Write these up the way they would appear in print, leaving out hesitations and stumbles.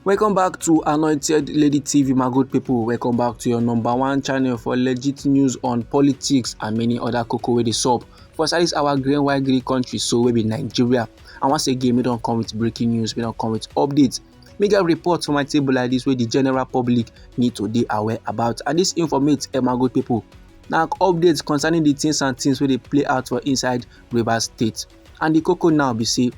Welcome back to Anointed Lady TV, my good people. Welcome back to your number one channel for legit news on politics and many other cocoa wey dey sup for inside our green white green country, so we be Nigeria. And once again, we don't come with breaking news, we don't come with updates. Me get reports from my table like this where the general public need to be aware about. And this informates my good people. Now updates concerning the things and things where they play out for inside Rivers State. And the cocoa now be say,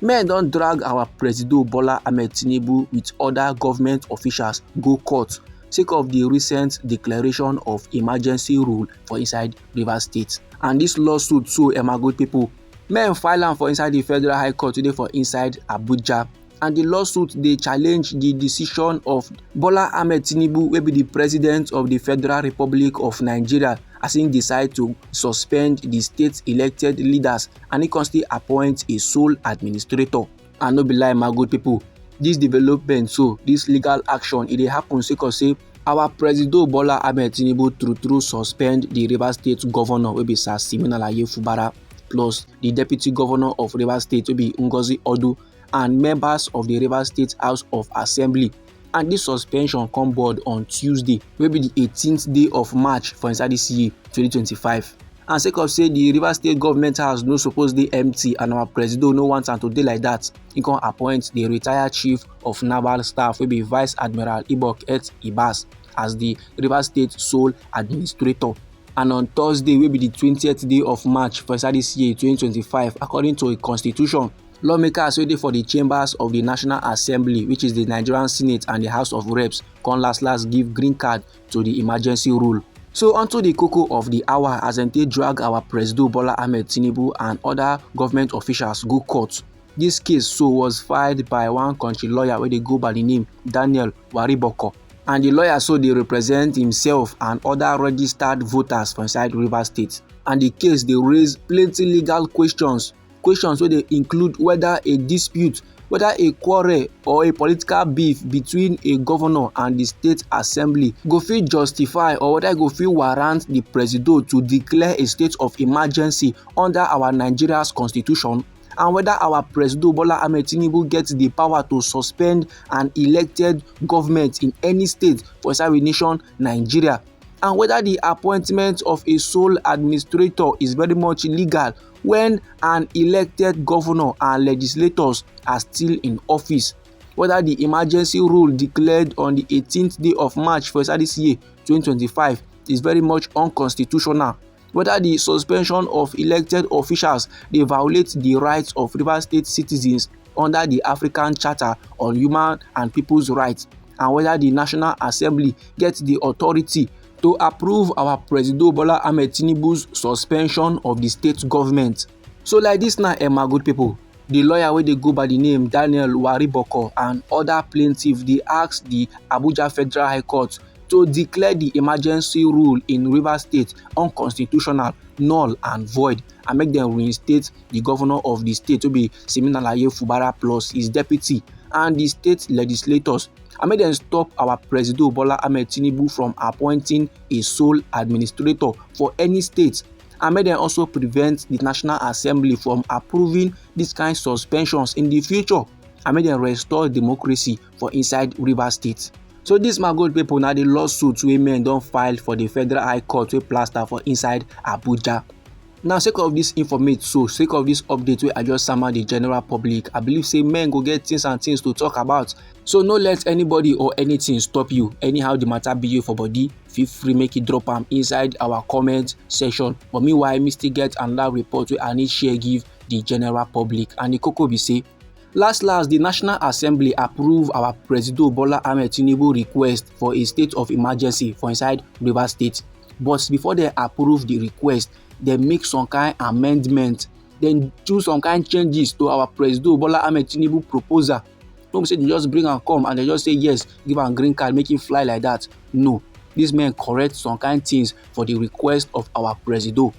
men don drag our Presido Bola Ahmed Tinubu with other government officials go court sake of the recent declaration of emergency rule for inside Rivers State. And this lawsuit, so my good people, men file am for inside the Federal High Court today for inside Abuja. And the lawsuit dey challenge the decision of Bola Ahmed Tinubu, wey be the president of the Federal Republic of Nigeria, as he decide to suspend the state elected leaders and he can still appoint a sole administrator. And no be lie, my good people, this development, so this legal action, it dey happen sake of say our Presido Bola Ahmed Tinubu true suspend the Rivers State governor, wey be Sir Fubara, plus the deputy governor of Rivers State, wey be Ngozi Odu, and members of the Rivers State House of Assembly. And this suspension come board on Tuesday, wey be the 18th day of March for inside this year 2025. And sake of say the Rivers State government house no suppose dey empty and our Presido no want am to dey like that, he can appoint the retired chief of naval staff, wey be Vice Admiral Gbas, as the Rivers State sole administrator. And on Thursday, wey be the 20th day of March for inside this year 2025, according to a constitution, lawmakers wey dey for the chambers of the National Assembly, which is the Nigerian Senate and the House of Reps, come last give green card to the emergency rule. So onto the cocoa of the hour, as they drag our Presido Bola Ahmed Tinubu and other government officials go court. This case so was filed by one country lawyer wey dey go by the name Daniel Wariboko. And the lawyer so they represent himself and other registered voters for inside Rivers State. And the case they raise plenty legal questions wey dey include whether a dispute, whether a quarrel or a political beef between a governor and the state assembly go fit justify, or whether go fit warrant the Presido to declare a state of emergency under our Nigeria's constitution, and whether our Presido Bola Ahmed Tinubu gets the power to suspend an elected government in any state for inside the nation Nigeria, and whether the appointment of a sole administrator is very much legal when an elected governor and legislators are still in office, whether the emergency rule declared on the 18th day of March for this year 2025 is very much unconstitutional, whether the suspension of elected officials they violate the rights of Rivers State citizens under the African Charter on Human and People's Rights, and whether the National Assembly gets the authority to approve our Presido Bola Ahmed Tinubu's suspension of the state government. So like this now, my good people, the lawyer wey dey go by the name Daniel Wariboko and other plaintiffs, they asked the Abuja Federal High Court to declare the emergency rule in Rivers State unconstitutional, null and void, and make them reinstate the governor of the state, to be Fubara, plus his deputy and the state legislators, and make them stop our Presido Bola Ahmed Tinubu from appointing a sole administrator for any state, and make them also prevent the National Assembly from approving these kind of suspensions in the future, and make them restore democracy for inside Rivers State. So this, my good people, now the lawsuit wey men don file for the Federal High Court wey plaster for inside Abuja. Now, sake of this informate, so sake of this update wey I just summon the general public, I believe say men go get things and things to talk about. So no let anybody or anything stop you. Anyhow the matter be you for body, feel free make it drop am inside our comment section. But meanwhile, me still get another report wey I need share give the general public. And the cocoa be say, last the National Assembly approve our Presido Bola Ahmed Tinubu request for a state of emergency for inside Rivers State. But before they approve the request, they make some kind amendment, then do some kind changes to our Presido Bola Ahmed Tinubu proposal. Don't say they just bring and come and they just say yes, give am green card, make him fly like that. No, these men correct some kind things for the request of our Presido.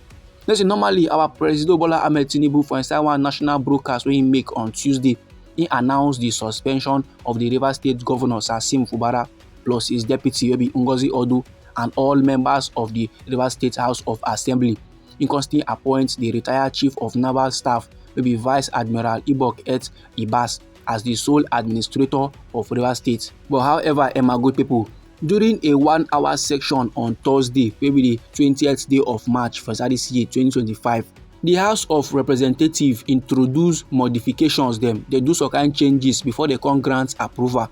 Let's say normally our Presido Bola Ahmed Tinubu for inside one national broadcast wey he make on Tuesday, he announced the suspension of the Rivers State governor Sir Fubara, plus his deputy wey be Ngozi Odu, and all members of the Rivers State House of Assembly. He constantly appoints the retired chief of naval staff, wey be Vice Admiral Ibok et Gbas as the sole administrator of Rivers State. But however, my good people, during a 1-hour section on Thursday, wey be the 20th day of March for this year 2025, the House of Representatives introduce modifications dem. They do some kind changes before they come grant approval.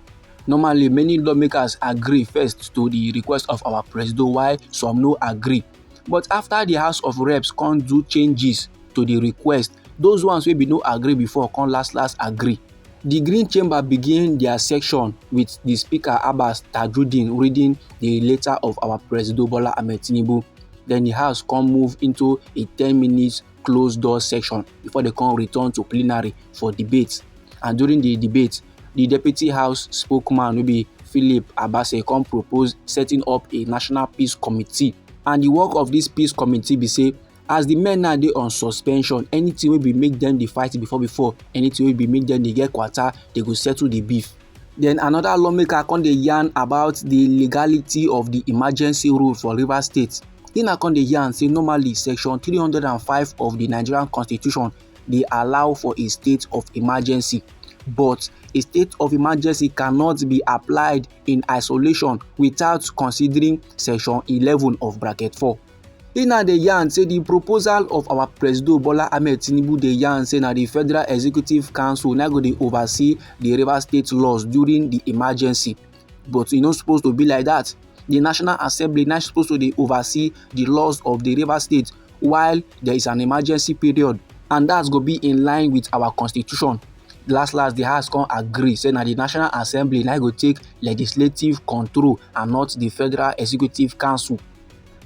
Normally, many lawmakers agree first to the request of our president, while some no agree. But after the House of Reps come do changes to the request, those ones wey be no agree before come last agree. The Green Chamber begin their section with the Speaker Abbas Tajudeen reading the letter of our President Bola Ahmed Tinubu. Then the House come move into a 10-minute closed door section before they come return to plenary for debate. And during the debate, the Deputy House spokesman wey be Philip Abase come propose setting up a National Peace Committee. And the work of this peace committee be say, as the men now dey on suspension, anything wey be make them dey fight before, anything wey be make them dey get kwata, they go settle the beef. Then another lawmaker come dey yarn about the legality of the emergency rule for Rivers State. He na come dey yarn say normally section 305 of the Nigerian Constitution dey allow for a state of emergency, but a state of emergency cannot be applied in isolation without considering section 11 of bracket 4. He na dey yarn say the proposal of our President Bola Ahmed Tinubu dey yarn say na the Federal Executive Council na go dey oversee the Rivers State laws during the emergency, but e no suppose to be like that. The National Assembly na supposed to dey oversee the laws of the Rivers State while there is an emergency period, and that's go be in line with our constitution. Last, the House come agree say na the National Assembly na go take legislative control and not the Federal Executive Council.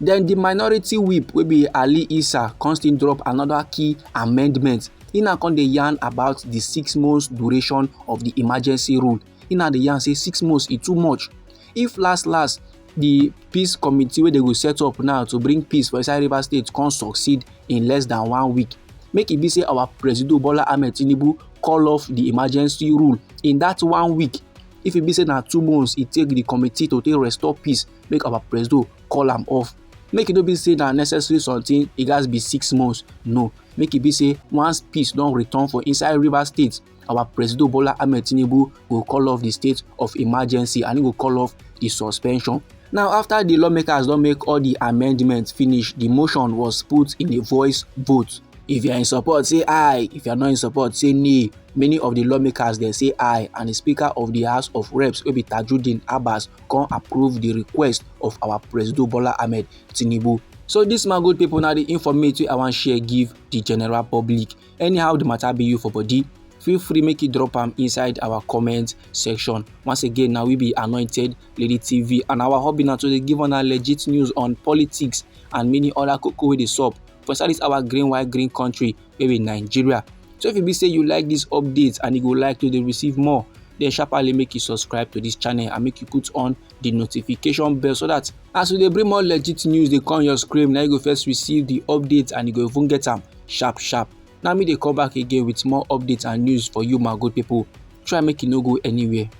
Then the minority whip wey be Ali Issa come still drop another key amendment. He na come dey yarn about the 6 months duration of the emergency rule. He na dey yarn say 6 months is too much. If last the peace committee wey they go set up now to bring peace for inside Rivers State can succeed in less than 1 week, make e be say our President Bola Ahmed Tinubu call off the emergency rule in that 1 week. If e be say na 2 months e take the committee to take restore peace, make our president call am off. Make e no be say na necessary something e gats be 6 months. No, make e be say once peace don return for inside Rivers State, our President Bola Ahmed Tinubu go call off the state of emergency and he go call off the suspension. Now, after the lawmakers don make all the amendments finish, the motion was put in a voice vote. If you are in support, say aye. If you are not in support, say nay. Many of the lawmakers they say aye, and the Speaker of the House of Reps, wey be Tajudeen Abbas, come approve the request of our President Bola Ahmed Tinubu. So this, my good people, now the information I want share give the general public. Anyhow the matter be you for body, feel free make it drop am inside our comment section. Once again, now we be Anointed Lady TV, and our hobby now to dey give on our legit news on politics and many other koko wey dey sup for inside this our green country, maybe Nigeria. So if you be say you like this updates and you go like to dey receive more, then sharply make you subscribe to this channel and make you put on the notification bell, so that as we dey bring more legit news dey come your screen, now you go first receive the updates and you go even get am sharp. Now me dey come back again with more updates and news for you, my good people. Try make you no go anywhere.